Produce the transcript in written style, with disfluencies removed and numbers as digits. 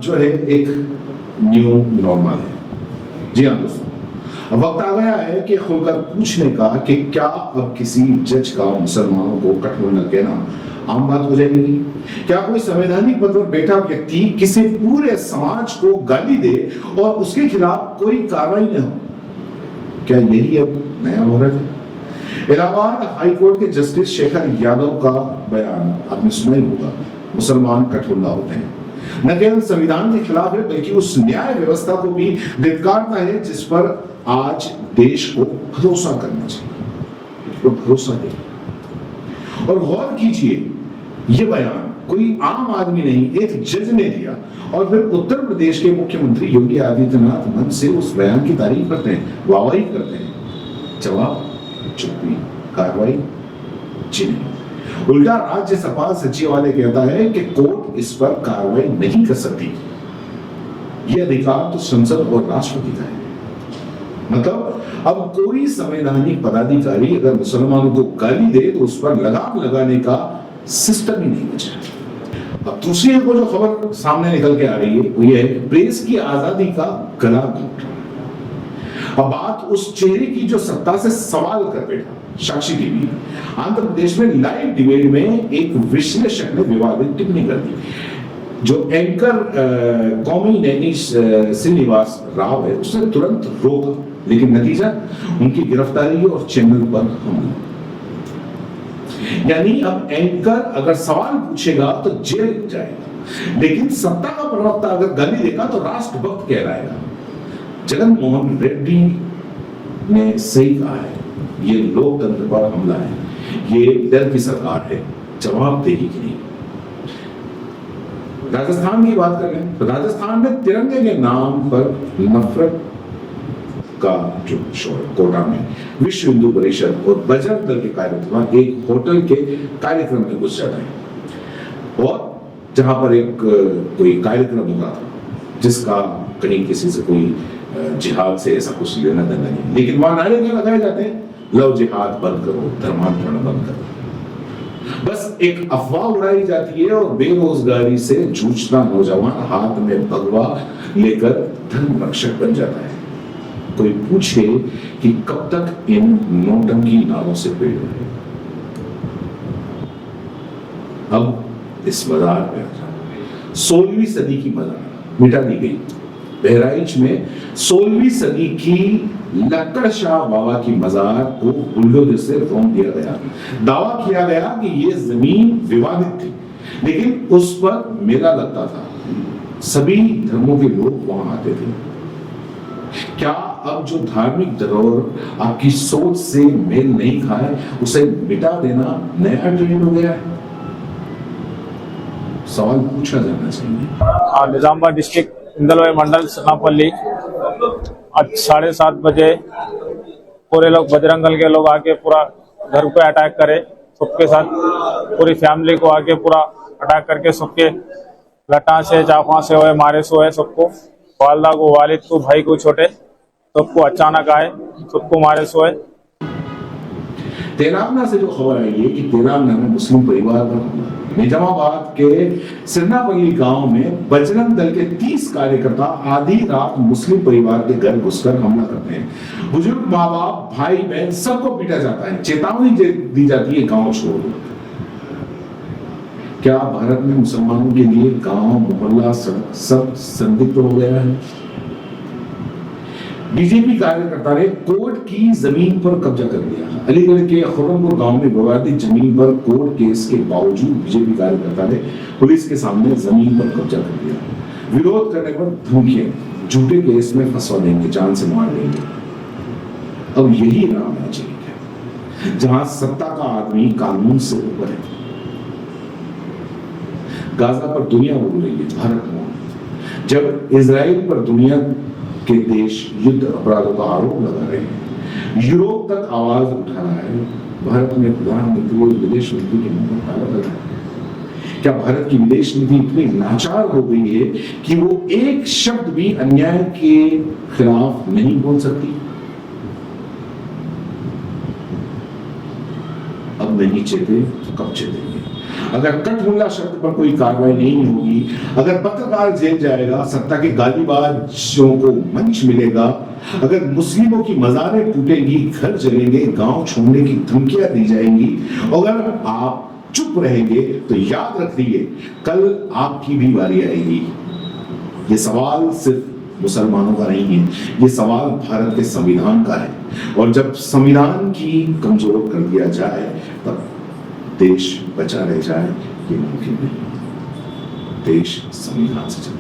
जो है एक न्यू नॉर्मल है। जी हाँ दोस्तों, अब वक्त आ गया है कि खुलकर पूछने का कि क्या अब किसी जज का मुसलमानों को कठोर न कहना आम बात हो जाएगी? क्या कोई संवैधानिक पद पर बैठा व्यक्ति किसी पूरे समाज को गाली दे और उसके खिलाफ कोई कार्रवाई न हो? क्या यही अब नया मुहूर्त है? इलाहाबाद हाई कोर्ट के जस्टिस शेखर यादव का बयान आपने सुना ही होगा, मुसलमान कठोर न होते हैं, न केवल संविधान के खिलाफ है बल्कि उस न्याय व्यवस्था को भी धिक्कारता है जिस पर आज देश को भरोसा करना चाहिए। तो भरोसा दे और गौर कीजिए, ये बयान कोई आम आदमी नहीं, एक जज ने दिया और फिर उत्तर प्रदेश के मुख्यमंत्री योगी आदित्यनाथ मन से उस बयान की तारीफ करते हैं, वाहवाही करते हैं। जवाब चुप्पी, कार्रवाई जी नहीं। उल्टा राज्य सपा सचिवालय कहता है कि कोर्ट इस पर कार्रवाई नहीं कर सकती। यह अधिकार तो संसद और राष्ट्रपति का है। मतलब अब कोई संवैधानिक पदाधिकारी अगर मुसलमानों को गाली दे तो उस पर लगाम लगाने का सिस्टम ही नहीं बचा। अब दूसरी एक जो खबर सामने निकल के आ रही है वो ये है कि प्रेस की आजादी का गला घोट रहा है। अब बात उस चेहरे की जो सत्ता से सवाल कर बैठा, साक्षी टीवी आंध्र प्रदेश में लाइव डिबेट में एक विश्लेषक ने विवादित टिप्पणी कर दी। जो एंकर कौमी नैनी श्रीनिवास राव है उसने तुरंत रोका, लेकिन नतीजा उनकी गिरफ्तारी और चैनल पर हमला। यानी अब एंकर अगर सवाल पूछेगा तो जेल जाएगा, लेकिन सत्ता का प्रवक्ता अगर गाली देगा तो राष्ट्रभक्त कहलाएगा। जगन मोहन रेड्डी ने सही कहा है, ये लोकतंत्र पर हमला है, ये डर की सरकार है, जवाबदेही की नहीं। राजस्थान की बात कर रहे हैं, तो राजस्थान में तिरंगे के नाम पर नफरत का जो शोर कोटा में विश्व हिंदू परिषद और बजरंग दल के कार्यकर्ता एक होटल के कार्यक्रम में घुस जाते हैं और जहां पर एक कोई कार्यक्रम होता था जिसका कहीं किसी से कोई जिहाद से ऐसा कुछ लेना देना नहीं, लेकिन वहां नारे क्या लगाए जाते हैं, लव जिहाद बंद करो, धर्मांतरण बंद करो। बस एक अफवाह उड़ाई जाती है और बेरोजगारी से जूझता नौजवान हाथ में भगवा लेकर धर्म रक्षक बन जाता है। कोई पूछे कि कब तक इन नौटंकी नारों से पेड़ रहे। अब इस मजार पे 16वीं सदी की मजार मिटा दी गई। बहराइच में 16वीं सदी की लक्कड़ शाह बाबा की मजार को बुलडोजर से रौंद दिया गया। दावा किया गया कि यह जमीन विवादित थी, लेकिन उस पर मेला लगता था, सभी धर्मों के लोग वहां आते थे। क्या अब जो धार्मिक धरोहर आपकी सोच से मेल नहीं खाए उसे मिटा देना नया ट्रेंड हो गया है? सवाल पूछा जाना चाहिए। निजामाबाद डिस्ट्रिक्ट इंदलवाई मंडल सनापल्ली आज 7:30 बजे पूरे लोग बजरंग दल के लोग आके पूरा घर पे अटैक करे, सबके साथ पूरी फैमिली को आके पूरा अटैक करके सबके लटा से चाकू से हुए मारे सो है, सबको वालदा को, वालिद को, भाई को, छोटे सबको अचानक आए, सबको मारे सो है। तेलंगाना से जो खबर आई है कि तेलंगाना में मुस्लिम परिवार पर निजामाबाद के सिरनापल्ली गांव में बजरंग दल के 30 कार्यकर्ता आधी रात मुस्लिम परिवार के घर घुसकर हमला करते हैं। बुजुर्ग माँ बाप, भाई बहन सबको पीटा जाता है, चेतावनी दी जाती है गांव छोड़ दो। क्या भारत में मुसलमानों के लिए गांव, मोहल्ला, सड़क सब संदिग्ध हो गया है? बीजेपी कार्यकर्ता ने कोर्ट की जमीन पर कब्जा कर लिया। अलीगढ़ के खुर्रमपुर गांव में विवादित जमीन पर कोर्ट केस के बावजूद बीजेपी कार्यकर्ता ने पुलिस के सामने जमीन पर कब्जा कर लिया। विरोध करने पर धमकियां, झूठे केस में फंसवा देंगे, जान से मार देंगे। अब यही रामराज्य है जहां सत्ता का आदमी कानून से ऊपर है। गाजा पर दुनिया बोल रही है, भारत बोल। जब इजराइल पर दुनिया के देश युद्ध अपराधों का आरोप लगा रहे हैं, यूरोप तक आवाज उठा रहा है, भारत में प्रधानमंत्री और विदेश नीति के मुंह पर ताला लगा है। क्या भारत की विदेश नीति इतनी नाचार हो गई है कि वो एक शब्द भी अन्याय के खिलाफ नहीं बोल सकती? अब नहीं चेते तो कब चेतेंगे? अगर कठमुल्ला शब्द पर कोई कार्रवाई नहीं होगी, अगर पत्रकार जेल जाएगा, सत्ता के गालीबाजों को मंच मिलेगा, अगर मुस्लिमों की मज़ारें टूटेंगी, घर जलेंगे, गांव छोड़ने की धमकियां दी जाएंगी, अगर आप चुप रहेंगे तो याद रखिए कल आपकी भी बारी आएगी। ये सवाल सिर्फ मुसलमानों का नहीं है, ये सवाल भारत के संविधान का है, और जब संविधान की कमजोर कर दिया जाए तब देश बचा रह जाए ये मुमकिन नहीं। देश संविधान से चलता है।